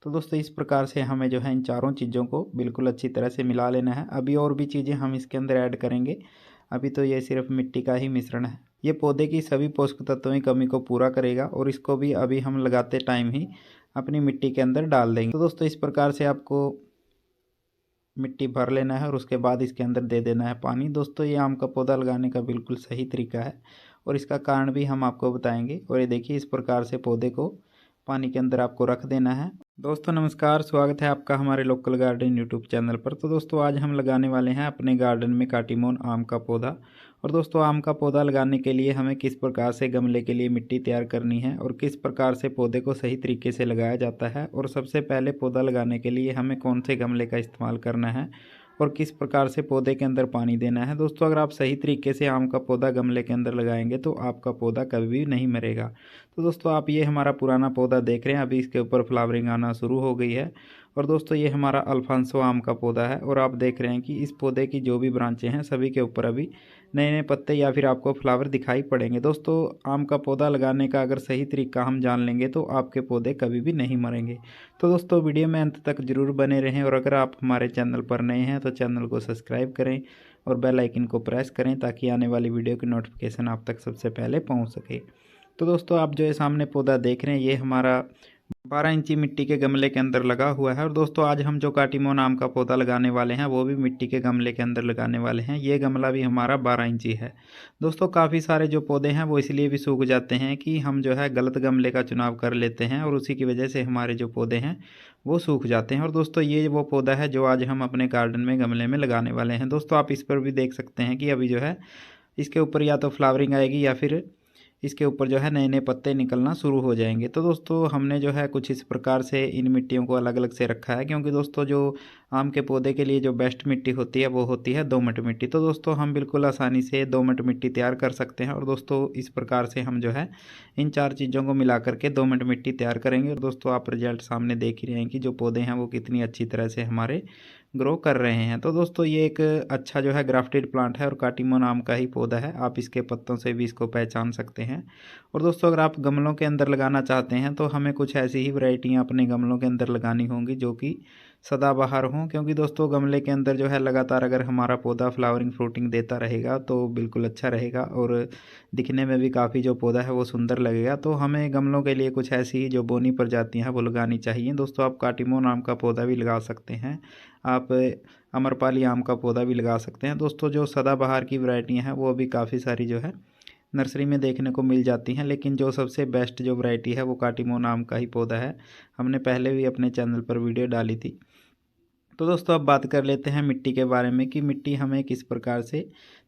तो दोस्तों इस प्रकार से हमें जो है इन चारों चीज़ों को बिल्कुल अच्छी तरह से मिला लेना है। अभी और भी चीज़ें हम इसके अंदर ऐड करेंगे। अभी तो ये सिर्फ मिट्टी का ही मिश्रण है। ये पौधे की सभी पोषक तत्वों की कमी को पूरा करेगा और इसको भी अभी हम लगाते टाइम ही अपनी मिट्टी के अंदर डाल देंगे। तो दोस्तों इस प्रकार से आपको मिट्टी भर लेना है और उसके बाद इसके अंदर दे देना है पानी। दोस्तों ये आम का पौधा लगाने का बिल्कुल सही तरीका है और इसका कारण भी हम आपको बताएंगे। और ये देखिए इस प्रकार से पौधे को पानी के अंदर आपको रख देना है। दोस्तों नमस्कार, स्वागत है आपका हमारे लोकल गार्डन यूट्यूब चैनल पर। तो दोस्तों आज हम लगाने वाले हैं अपने गार्डन में काटीमोन आम का पौधा। और दोस्तों आम का पौधा लगाने के लिए हमें किस प्रकार से गमले के लिए मिट्टी तैयार करनी है और किस प्रकार से पौधे को सही तरीके से लगाया जाता है, और सबसे पहले पौधा लगाने के लिए हमें कौन से गमले का इस्तेमाल करना है और किस प्रकार से पौधे के अंदर पानी देना है। दोस्तों अगर आप सही तरीके से आम का पौधा गमले के अंदर लगाएंगे तो आपका पौधा कभी भी नहीं मरेगा। तो दोस्तों आप ये हमारा पुराना पौधा देख रहे हैं, अभी इसके ऊपर फ्लावरिंग आना शुरू हो गई है। और दोस्तों ये हमारा अल्फांसो आम का पौधा है और आप देख रहे हैं कि इस पौधे की जो भी ब्रांचें हैं सभी के ऊपर अभी नए नए पत्ते या फिर आपको फ्लावर दिखाई पड़ेंगे। दोस्तों आम का पौधा लगाने का अगर सही तरीका हम जान लेंगे तो आपके पौधे कभी भी नहीं मरेंगे। तो दोस्तों वीडियो में अंत तक ज़रूर बने रहें और अगर आप हमारे चैनल पर नए हैं तो चैनल को सब्सक्राइब करें और बेल आइकन को प्रेस करें ताकि आने वाली वीडियो की नोटिफिकेशन आप तक सबसे पहले पहुंच सके। तो दोस्तों आप जो ये सामने पौधा देख रहे हैं ये हमारा 12 इंची मिट्टी के गमले के अंदर लगा हुआ है। और दोस्तों आज हम जो काटीमोन आम का पौधा लगाने वाले हैं वो भी मिट्टी के गमले के अंदर लगाने वाले हैं। ये गमला भी हमारा 12 इंची है। दोस्तों काफ़ी सारे जो पौधे हैं वो इसलिए भी सूख जाते हैं कि हम जो है गलत गमले का चुनाव कर लेते हैं और उसी की वजह से हमारे जो पौधे हैं वो सूख जाते हैं। और दोस्तों ये वो पौधा है जो आज हम अपने गार्डन में गमले में लगाने वाले हैं। दोस्तों आप इस पर भी देख सकते हैं कि अभी जो है इसके ऊपर या तो फ्लावरिंग आएगी या फिर इसके ऊपर जो है नए नए पत्ते निकलना शुरू हो जाएंगे। तो दोस्तों हमने जो है कुछ इस प्रकार से इन मिट्टियों को अलग अलग से रखा है, क्योंकि दोस्तों जो आम के पौधे के लिए जो बेस्ट मिट्टी होती है वो होती है दोमट मिट्टी। तो दोस्तों हम बिल्कुल आसानी से दोमट मिट्टी तैयार कर सकते हैं। और दोस्तों इस प्रकार से हम जो है इन चार चीज़ों को मिला करके दोमट मिट्टी तैयार करेंगे। और दोस्तों आप रिजल्ट सामने देख ही रहे हैं कि जो पौधे हैं वो कितनी अच्छी तरह से हमारे ग्रो कर रहे हैं। तो दोस्तों ये एक अच्छा जो है ग्राफ्टेड प्लांट है और काटीमोन आम का ही पौधा है। आप इसके पत्तों से भी इसको पहचान सकते हैं। और दोस्तों अगर आप गमलों के अंदर लगाना चाहते हैं तो हमें कुछ ऐसी ही वैरायटियां अपने गमलों के अंदर लगानी होंगी जो कि सदाबहार हों, क्योंकि दोस्तों गमले के अंदर जो है लगातार अगर हमारा पौधा फ्लावरिंग फ्रूटिंग देता रहेगा तो बिल्कुल अच्छा रहेगा और दिखने में भी काफ़ी जो पौधा है वो सुंदर लगेगा। तो हमें गमलों के लिए कुछ ऐसी ही जो बोनी प्रजातियाँ हैं वो लगानी चाहिए। दोस्तों आप काटीमोन आम का पौधा भी लगा सकते हैं, आप अमरपाली आम का पौधा भी लगा सकते हैं। दोस्तों जो सदाबहार की वैरायटियाँ हैं वो भी काफ़ी सारी जो है नर्सरी में देखने को मिल जाती हैं, लेकिन जो सबसे बेस्ट जो वैरायटी है वो काटीमोन आम का ही पौधा है। हमने पहले भी अपने चैनल पर वीडियो डाली थी। तो दोस्तों अब बात कर लेते हैं मिट्टी के बारे में कि मिट्टी हमें किस प्रकार से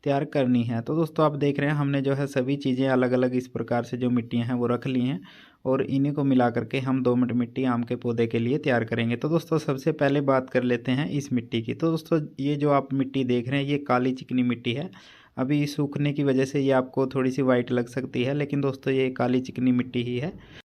तैयार करनी है। तो दोस्तों आप देख रहे हैं हमने जो है सभी चीज़ें अलग अलग इस प्रकार से जो मिट्टियाँ हैं वो रख ली हैं और इन्हीं को मिला करके हम दोमट मिट्टी आम के पौधे के लिए तैयार करेंगे। तो दोस्तों सबसे पहले बात कर लेते हैं इस मिट्टी की। तो दोस्तों ये जो आप मिट्टी देख रहे हैं ये काली चिकनी मिट्टी है। अभी सूखने की वजह से ये आपको थोड़ी सी वाइट लग सकती है, लेकिन दोस्तों ये काली चिकनी मिट्टी ही है।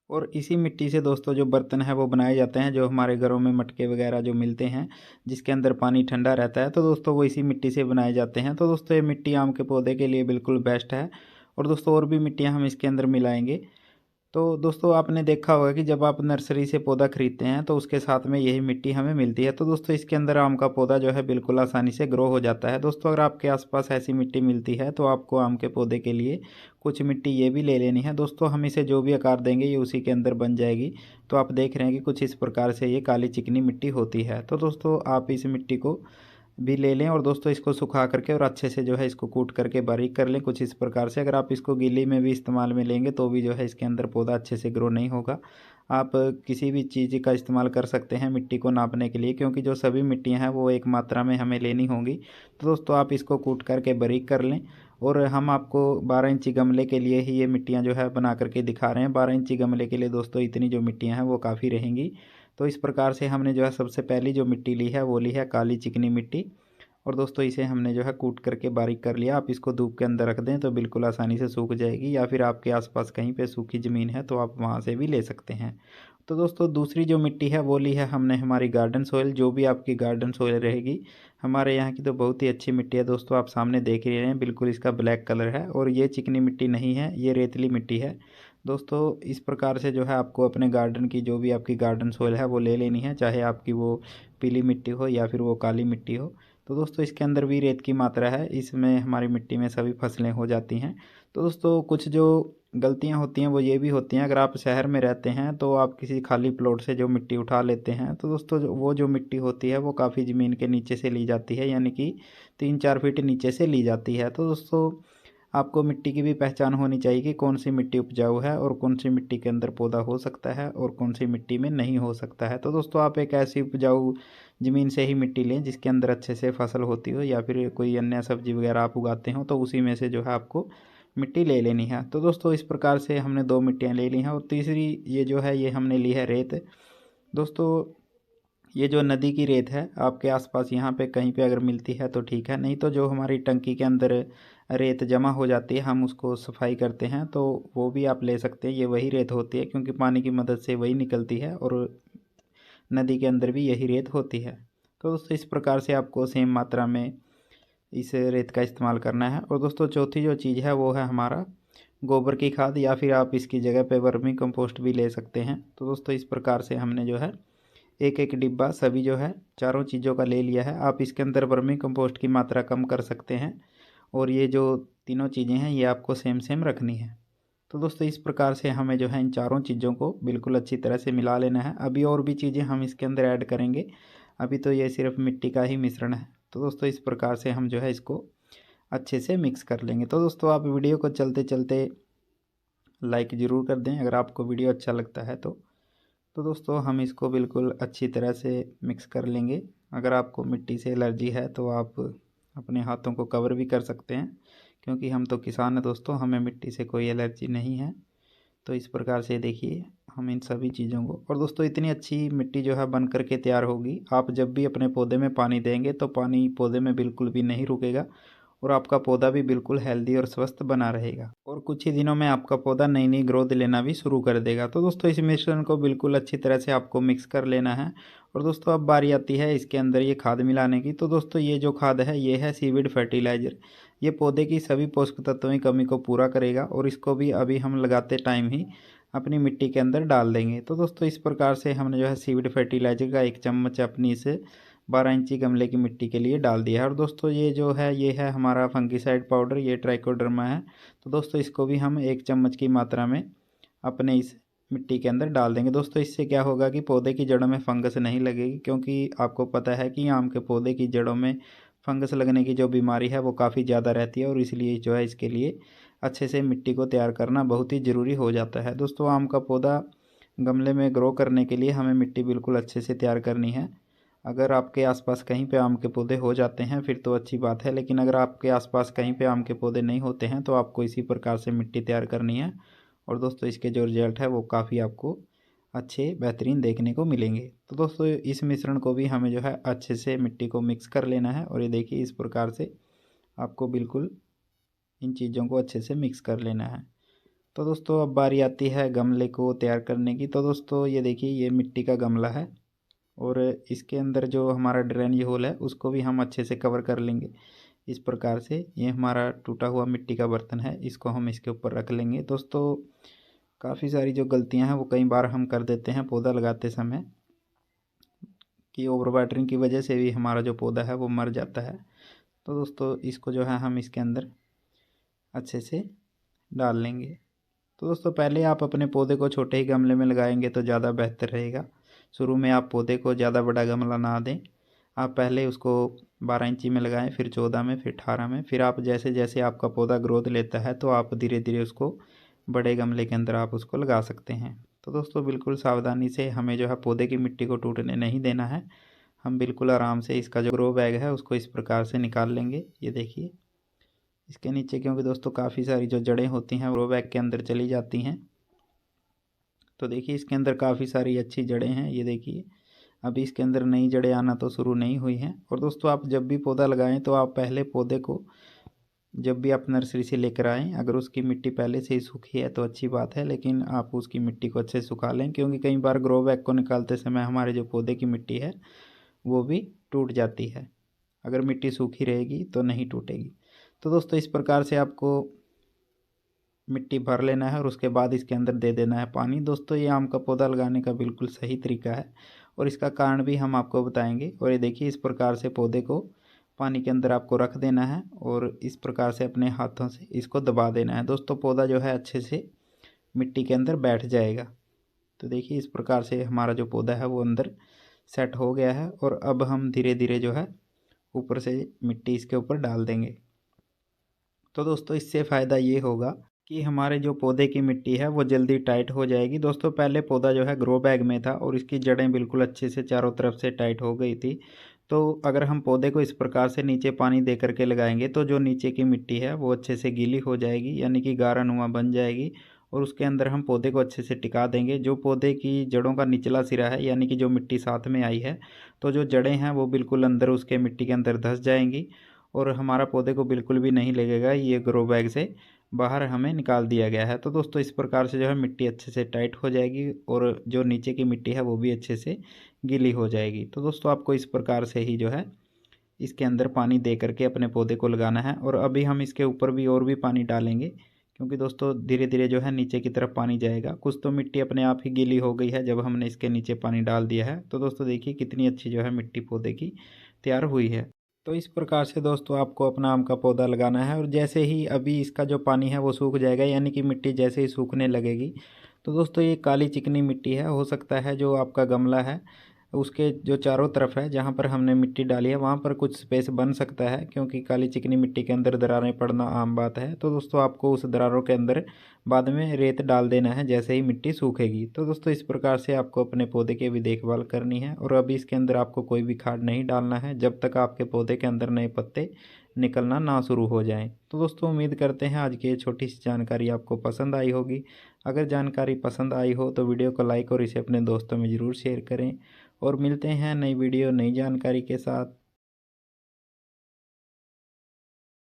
और इसी मिट्टी से दोस्तों जो बर्तन है वो बनाए जाते हैं, जो हमारे घरों में मटके वगैरह जो मिलते हैं जिसके अंदर पानी ठंडा रहता है, तो दोस्तों वो इसी मिट्टी से बनाए जाते हैं। तो दोस्तों ये मिट्टी आम के पौधे के लिए बिल्कुल बेस्ट है। और दोस्तों और भी मिट्टियाँ हम इसके अंदर मिलाएंगे। तो दोस्तों आपने देखा होगा कि जब आप नर्सरी से पौधा खरीदते हैं तो उसके साथ में यही मिट्टी हमें मिलती है। तो दोस्तों इसके अंदर आम का पौधा जो है बिल्कुल आसानी से ग्रो हो जाता है। दोस्तों अगर आपके आसपास ऐसी मिट्टी मिलती है तो आपको आम के पौधे के लिए कुछ मिट्टी ये भी ले लेनी है। दोस्तों हम इसे जो भी आकार देंगे ये उसी के अंदर बन जाएगी। तो आप देख रहे हैं कि कुछ इस प्रकार से ये काली चिकनी मिट्टी होती है। तो दोस्तों आप इस मिट्टी को भी ले लें और दोस्तों इसको सुखा करके और अच्छे से जो है इसको कूट करके बारीक कर लें कुछ इस प्रकार से। अगर आप इसको गीली में भी इस्तेमाल में लेंगे तो भी जो है इसके अंदर पौधा अच्छे से ग्रो नहीं होगा। आप किसी भी चीज़ का इस्तेमाल कर सकते हैं मिट्टी को नापने के लिए, क्योंकि जो सभी मिट्टियाँ हैं वो एक मात्रा में हमें लेनी होंगी। तो दोस्तों आप इसको कूट करके बारीक कर लें। और हम आपको 12 इंची गमले के लिए ही ये मिट्टियाँ जो है बना करके दिखा रहे हैं। 12 इंची गमले के लिए दोस्तों इतनी जो मिट्टियाँ हैं वो काफ़ी रहेंगी। तो इस प्रकार से हमने जो है सबसे पहली जो मिट्टी ली है वो ली है काली चिकनी मिट्टी। और दोस्तों इसे हमने जो है कूट करके बारीक कर लिया। आप इसको धूप के अंदर रख दें तो बिल्कुल आसानी से सूख जाएगी, या फिर आपके आसपास कहीं पे सूखी ज़मीन है तो आप वहाँ से भी ले सकते हैं। तो दोस्तों दूसरी जो मिट्टी है वो ली है हमने हमारी गार्डन सोइल। जो भी आपकी गार्डन सोइल रहेगी, हमारे यहाँ की तो बहुत ही अच्छी मिट्टी है। दोस्तों आप सामने देख ही रहे हैं बिल्कुल इसका ब्लैक कलर है और ये चिकनी मिट्टी नहीं है, ये रेतली मिट्टी है। दोस्तों इस प्रकार से जो है आपको अपने गार्डन की जो भी आपकी गार्डन सोइल है वो ले लेनी है, चाहे आपकी वो पीली मिट्टी हो या फिर वो काली मिट्टी हो। तो दोस्तों इसके अंदर भी रेत की मात्रा है, इसमें हमारी मिट्टी में सभी फसलें हो जाती हैं। तो दोस्तों कुछ जो गलतियां होती हैं वो ये भी होती हैं, अगर आप शहर में रहते हैं तो आप किसी खाली प्लॉट से जो मिट्टी उठा लेते हैं, तो दोस्तों वो जो मिट्टी होती है वो काफ़ी ज़मीन के नीचे से ली जाती है, यानी कि 3-4 फीट नीचे से ली जाती है। तो दोस्तों आपको मिट्टी की भी पहचान होनी चाहिए कि कौन सी मिट्टी उपजाऊ है और कौन सी मिट्टी के अंदर पौधा हो सकता है और कौन सी मिट्टी में नहीं हो सकता है। तो दोस्तों आप एक ऐसी उपजाऊ ज़मीन से ही मिट्टी लें जिसके अंदर अच्छे से फसल होती हो, या फिर कोई अन्य सब्जी वगैरह आप उगाते हो तो उसी में से जो है आपको मिट्टी ले लेनी है। तो दोस्तों इस प्रकार से हमने 2 मिट्टियाँ ले ली हैं, और तीसरी ये जो है ये हमने ली है रेत। दोस्तों ये जो नदी की रेत है आपके आसपास यहाँ पे कहीं पे अगर मिलती है तो ठीक है, नहीं तो जो हमारी टंकी के अंदर रेत जमा हो जाती है हम उसको सफाई करते हैं तो वो भी आप ले सकते हैं। ये वही रेत होती है क्योंकि पानी की मदद से वही निकलती है और नदी के अंदर भी यही रेत होती है। तो दोस्तों इस प्रकार से आपको सेम मात्रा में इस रेत का इस्तेमाल करना है। और दोस्तों चौथी जो चीज़ है वो है हमारा गोबर की खाद, या फिर आप इसकी जगह पे वर्मी कंपोस्ट भी ले सकते हैं। तो दोस्तों इस प्रकार से हमने जो है एक एक डिब्बा सभी जो है चारों चीज़ों का ले लिया है। आप इसके अंदर वर्मी कंपोस्ट की मात्रा कम कर सकते हैं, और ये जो तीनों चीज़ें हैं ये आपको सेम सेम रखनी है। तो दोस्तों इस प्रकार से हमें जो है इन चारों चीज़ों को बिल्कुल अच्छी तरह से मिला लेना है। अभी और भी चीज़ें हम इसके अंदर ऐड करेंगे, अभी तो ये सिर्फ मिट्टी का ही मिश्रण है। तो दोस्तों इस प्रकार से हम जो है इसको अच्छे से मिक्स कर लेंगे। तो दोस्तों आप वीडियो को चलते चलते लाइक ज़रूर कर दें अगर आपको वीडियो अच्छा लगता है तो दोस्तों हम इसको बिल्कुल अच्छी तरह से मिक्स कर लेंगे। अगर आपको मिट्टी से एलर्जी है तो आप अपने हाथों को कवर भी कर सकते हैं, क्योंकि हम तो किसान हैं दोस्तों, हमें मिट्टी से कोई एलर्जी नहीं है। तो इस प्रकार से देखिए हम इन सभी चीज़ों को, और दोस्तों इतनी अच्छी मिट्टी जो है बन कर के तैयार होगी, आप जब भी अपने पौधे में पानी देंगे तो पानी पौधे में बिल्कुल भी नहीं रुकेगा, और आपका पौधा भी बिल्कुल हेल्दी और स्वस्थ बना रहेगा, और कुछ ही दिनों में आपका पौधा नई नई ग्रोथ लेना भी शुरू कर देगा। तो दोस्तों इस मिश्रण को बिल्कुल अच्छी तरह से आपको मिक्स कर लेना है। और दोस्तों अब बारी आती है इसके अंदर ये खाद मिलाने की। तो दोस्तों ये जो खाद है ये है सीविड फर्टिलाइज़र। ये पौधे की सभी पोषक तत्वों की कमी को पूरा करेगा, और इसको भी अभी हम लगाते टाइम ही अपनी मिट्टी के अंदर डाल देंगे। तो दोस्तों इस प्रकार से हमने जो है सीविड फर्टिलाइज़र का 1 चम्मच अपनी इस 12 इंची गमले की मिट्टी के लिए डाल दिया है। और दोस्तों ये जो है ये है हमारा फंगीसाइड पाउडर, ये ट्राइकोडर्मा है। तो दोस्तों इसको भी हम 1 चम्मच की मात्रा में अपने इस मिट्टी के अंदर डाल देंगे। दोस्तों इससे क्या होगा कि पौधे की जड़ों में फंगस नहीं लगेगी, क्योंकि आपको पता है कि आम के पौधे की जड़ों में फंगस लगने की जो बीमारी है वो काफ़ी ज़्यादा रहती है, और इसलिए जो है इसके लिए अच्छे से मिट्टी को तैयार करना बहुत ही ज़रूरी हो जाता है। दोस्तों आम का पौधा गमले में ग्रो करने के लिए हमें मिट्टी बिल्कुल अच्छे से तैयार करनी है। अगर आपके आसपास कहीं पे आम के पौधे हो जाते हैं फिर तो अच्छी बात है, लेकिन अगर आपके आसपास कहीं पे आम के पौधे नहीं होते हैं तो आपको इसी प्रकार से मिट्टी तैयार करनी है। और दोस्तों इसके जो रिजल्ट है वो काफ़ी आपको अच्छे बेहतरीन देखने को मिलेंगे। तो दोस्तों इस मिश्रण को भी हमें जो है अच्छे से मिट्टी को मिक्स कर लेना है, और ये देखिए इस प्रकार से आपको बिल्कुल इन चीज़ों को अच्छे से मिक्स कर लेना है। तो दोस्तों अब बारी आती है गमले को तैयार करने की। तो दोस्तों ये देखिए ये मिट्टी का गमला है, और इसके अंदर जो हमारा ड्रेनेज होल है उसको भी हम अच्छे से कवर कर लेंगे। इस प्रकार से ये हमारा टूटा हुआ मिट्टी का बर्तन है, इसको हम इसके ऊपर रख लेंगे। दोस्तों काफ़ी सारी जो गलतियां हैं वो कई बार हम कर देते हैं पौधा लगाते समय, कि ओवर वाटरिंग की वजह से भी हमारा जो पौधा है वो मर जाता है। तो दोस्तों इसको जो है हम इसके अंदर अच्छे से डाल लेंगे। तो दोस्तों पहले आप अपने पौधे को छोटे ही गमले में लगाएंगे तो ज़्यादा बेहतर रहेगा। शुरू में आप पौधे को ज़्यादा बड़ा गमला ना दें, आप पहले उसको 12 इंची में लगाएं, फिर 14 में, फिर 18 में, फिर आप जैसे जैसे आपका पौधा ग्रोथ लेता है तो आप धीरे धीरे उसको बड़े गमले के अंदर आप उसको लगा सकते हैं। तो दोस्तों बिल्कुल सावधानी से हमें जो है पौधे की मिट्टी को टूटने नहीं देना है। हम बिल्कुल आराम से इसका जो ग्रो बैग है उसको इस प्रकार से निकाल लेंगे। ये देखिए इसके नीचे, क्योंकि दोस्तों काफ़ी सारी जो जड़ें होती हैं ग्रो बैग के अंदर चली जाती हैं। तो देखिए इसके अंदर काफ़ी सारी अच्छी जड़ें हैं, ये देखिए अभी इसके अंदर नई जड़ें आना तो शुरू नहीं हुई हैं। और दोस्तों आप जब भी पौधा लगाएं तो आप पहले पौधे को जब भी आप नर्सरी से लेकर आएँ, अगर उसकी मिट्टी पहले से ही सूखी है तो अच्छी बात है, लेकिन आप उसकी मिट्टी को अच्छे से सुखा लें, क्योंकि कई बार ग्रो बैग को निकालते समय हमारे जो पौधे की मिट्टी है वो भी टूट जाती है। अगर मिट्टी सूखी रहेगी तो नहीं टूटेगी। तो दोस्तों इस प्रकार से आपको मिट्टी भर लेना है और उसके बाद इसके अंदर दे देना है पानी। दोस्तों ये आम का पौधा लगाने का बिल्कुल सही तरीका है और इसका कारण भी हम आपको बताएंगे। और ये देखिए इस प्रकार से पौधे को पानी के अंदर आपको रख देना है और इस प्रकार से अपने हाथों से इसको दबा देना है। दोस्तों पौधा जो है अच्छे से मिट्टी के अंदर बैठ जाएगा। तो देखिए इस प्रकार से हमारा जो पौधा है वो अंदर सेट हो गया है और अब हम धीरे धीरे जो है ऊपर से मिट्टी इसके ऊपर डाल देंगे। तो दोस्तों इससे फ़ायदा ये होगा कि हमारे जो पौधे की मिट्टी है वो जल्दी टाइट हो जाएगी। दोस्तों पहले पौधा जो है ग्रो बैग में था और इसकी जड़ें बिल्कुल अच्छे से चारों तरफ से टाइट हो गई थी। तो अगर हम पौधे को इस प्रकार से नीचे पानी दे करके लगाएंगे तो जो नीचे की मिट्टी है वो अच्छे से गीली हो जाएगी, यानी कि गारानुमा बन जाएगी और उसके अंदर हम पौधे को अच्छे से टिका देंगे। जो पौधे की जड़ों का निचला सिरा है, यानी कि जो मिट्टी साथ में आई है, तो जो जड़ें हैं वो बिल्कुल अंदर उसके मिट्टी के अंदर धंस जाएंगी और हमारा पौधे को बिल्कुल भी नहीं लगेगा ये ग्रो बैग से बाहर हमें निकाल दिया गया है। तो दोस्तों इस प्रकार से जो है मिट्टी अच्छे से टाइट हो जाएगी और जो नीचे की मिट्टी है वो भी अच्छे से गीली हो जाएगी। तो दोस्तों आपको इस प्रकार से ही जो है इसके अंदर पानी दे करके अपने पौधे को लगाना है। और अभी हम इसके ऊपर भी और भी पानी डालेंगे, क्योंकि दोस्तों धीरे धीरे जो है नीचे की तरफ पानी जाएगा। कुछ तो मिट्टी अपने आप ही गीली हो गई है जब हमने इसके नीचे पानी डाल दिया है। तो दोस्तों देखिए कितनी अच्छी जो है मिट्टी पौधे की तैयार हुई है। तो इस प्रकार से दोस्तों आपको अपना आम का पौधा लगाना है और जैसे ही अभी इसका जो पानी है वो सूख जाएगा, यानी कि मिट्टी जैसे ही सूखने लगेगी, तो दोस्तों ये काली चिकनी मिट्टी है। हो सकता है जो आपका गमला है उसके जो चारों तरफ है जहाँ पर हमने मिट्टी डाली है वहाँ पर कुछ स्पेस बन सकता है, क्योंकि काली चिकनी मिट्टी के अंदर दरारें पड़ना आम बात है। तो दोस्तों आपको उस दरारों के अंदर बाद में रेत डाल देना है जैसे ही मिट्टी सूखेगी। तो दोस्तों इस प्रकार से आपको अपने पौधे की भी देखभाल करनी है और अभी इसके अंदर आपको कोई भी खाद नहीं डालना है जब तक आपके पौधे के अंदर नए पत्ते निकलना ना शुरू हो जाएं। तो दोस्तों उम्मीद करते हैं आज की ये छोटी सी जानकारी आपको पसंद आई होगी। अगर जानकारी पसंद आई हो तो वीडियो को लाइक और इसे अपने दोस्तों में ज़रूर शेयर करें और मिलते हैं नई वीडियो नई जानकारी के साथ।